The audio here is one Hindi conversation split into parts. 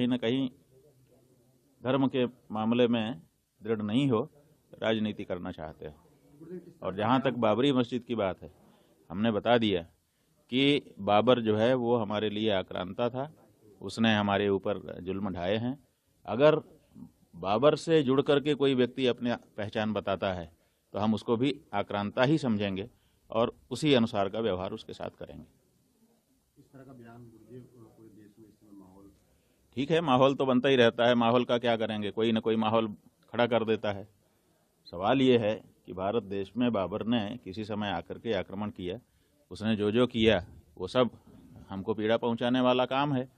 कहीं ना कहीं धर्म के मामले में दृढ़ नहीं हो, राजनीति करना चाहते हो। और जहाँ तक बाबरी मस्जिद की बात है, हमने बता दिया कि बाबर जो है वो हमारे लिए आक्रांता था, उसने हमारे ऊपर जुल्म ढाए हैं। अगर बाबर से जुड़ करके कोई व्यक्ति अपनी पहचान बताता है तो हम उसको भी आक्रांता ही समझेंगे और उसी अनुसार का व्यवहार उसके साथ करेंगे। इस तरह का बयान गुरुदेव पूरे देश में इस समय माहौल ठीक है, माहौल तो बनता ही रहता है, माहौल का क्या करेंगे, कोई ना कोई माहौल खड़ा कर देता है। सवाल ये है कि भारत देश में बाबर ने किसी समय आकर के आक्रमण किया, उसने जो जो किया वो सब हमको पीड़ा पहुंचाने वाला काम है।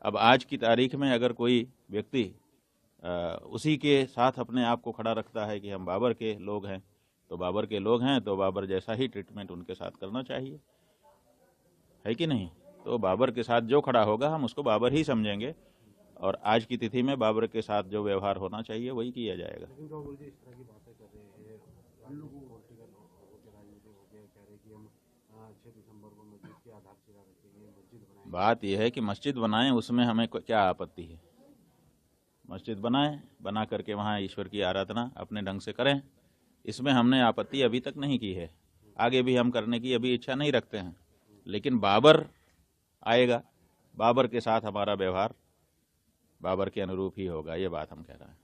अब आज की तारीख में अगर कोई व्यक्ति उसी के साथ अपने आप को खड़ा रखता है कि हम बाबर के लोग हैं, तो बाबर के लोग हैं तो बाबर जैसा ही ट्रीटमेंट उनके साथ करना चाहिए, है कि नहीं? तो बाबर के साथ जो खड़ा होगा हम उसको बाबर ही समझेंगे और आज की तिथि में बाबर के साथ जो व्यवहार होना चाहिए वही किया जाएगा। लेकिन जो गुरुजी इस तरह की बातें कर रहे हैं, हम लोग पॉलिटिकल होकर राजनीतिक हो गया, कह रहे कि हम 6 दिसंबर को मस्जिद की आधारशिला रखेंगे, मस्जिद बनाएंगे। बात यह है कि मस्जिद बनाएं, उसमें हमें क्या आपत्ति है? मस्जिद बनाएं, बना करके वहाँ ईश्वर की आराधना अपने ढंग से करें, इसमें हमने आपत्ति अभी तक नहीं की है, आगे भी हम करने की अभी इच्छा नहीं रखते हैं। लेकिन बाबर आएगा, बाबर के साथ हमारा व्यवहार बाबर के अनुरूप ही होगा, ये बात हम कह रहे हैं।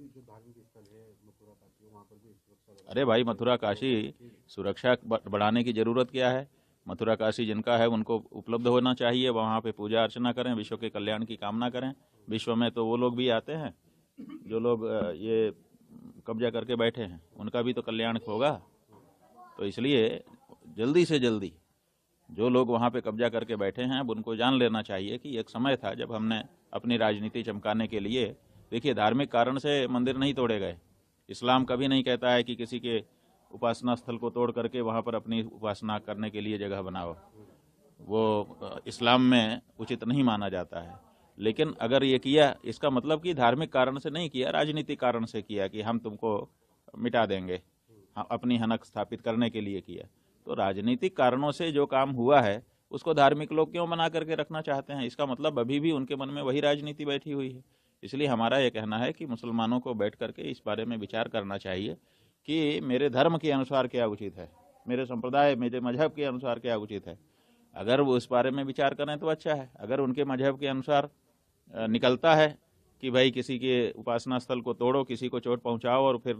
जो धार्मिक स्थल है मथुरा काशी, वहाँ पर भी सुरक्षा, अरे भाई, मथुरा काशी सुरक्षा बढ़ाने की जरूरत क्या है? मथुरा काशी जिनका है उनको उपलब्ध होना चाहिए, वहाँ पे पूजा अर्चना करें, विश्व के कल्याण की कामना करें। विश्व में तो वो लोग भी आते हैं जो लोग ये कब्जा करके बैठे हैं, उनका भी तो कल्याण होगा। तो इसलिए जल्दी से जल्दी जो लोग वहाँ पे कब्जा करके बैठे हैं, अब उनको जान लेना चाहिए कि एक समय था जब हमने अपनी राजनीति चमकाने के लिए, देखिए धार्मिक कारण से मंदिर नहीं तोड़े गए। इस्लाम कभी नहीं कहता है कि किसी के उपासना स्थल को तोड़ करके वहाँ पर अपनी उपासना करने के लिए जगह बनाओ, वो इस्लाम में उचित नहीं माना जाता है। लेकिन अगर ये किया, इसका मतलब कि धार्मिक कारण से नहीं किया, राजनीतिक कारण से किया कि हम तुमको मिटा देंगे, अपनी हनक स्थापित करने के लिए किया। तो राजनीतिक कारणों से जो काम हुआ है उसको धार्मिक लोग क्यों बना करके रखना चाहते हैं? इसका मतलब अभी भी उनके मन में वही राजनीति बैठी हुई है। इसलिए हमारा ये कहना है कि मुसलमानों को बैठ करके इस बारे में विचार करना चाहिए कि मेरे धर्म के अनुसार क्या उचित है, मेरे संप्रदाय, मेरे मजहब के अनुसार क्या उचित है। अगर वो इस बारे में विचार करें तो अच्छा है। अगर उनके मजहब के अनुसार निकलता है कि भाई किसी के उपासना स्थल को तोड़ो, किसी को चोट पहुंचाओ और फिर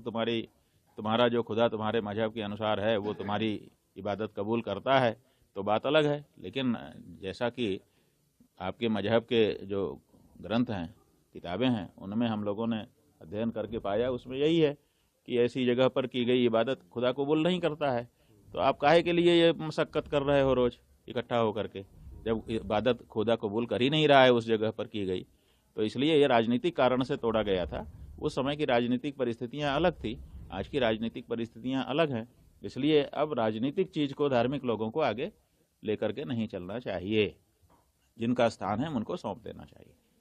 तुम्हारा जो खुदा तुम्हारे मजहब के अनुसार है वो तुम्हारी इबादत कबूल करता है, तो बात अलग है। लेकिन जैसा कि आपके मजहब के जो ग्रंथ हैं, किताबें हैं, उनमें हम लोगों ने अध्ययन करके पाया, उसमें यही है कि ऐसी जगह पर की गई इबादत खुदा कबूल नहीं करता है। तो आप काहे के लिए ये मशक्कत कर रहे हो रोज इकट्ठा होकर के, जब इबादत खुदा कबूल कर ही नहीं रहा है उस जगह पर की गई? तो इसलिए ये राजनीतिक कारण से तोड़ा गया था। उस समय की राजनीतिक परिस्थितियां अलग थी, आज की राजनीतिक परिस्थितियां अलग हैं। इसलिए अब राजनीतिक चीज को धार्मिक लोगों को आगे लेकर के नहीं चलना चाहिए, जिनका स्थान है उनको सौंप देना चाहिए।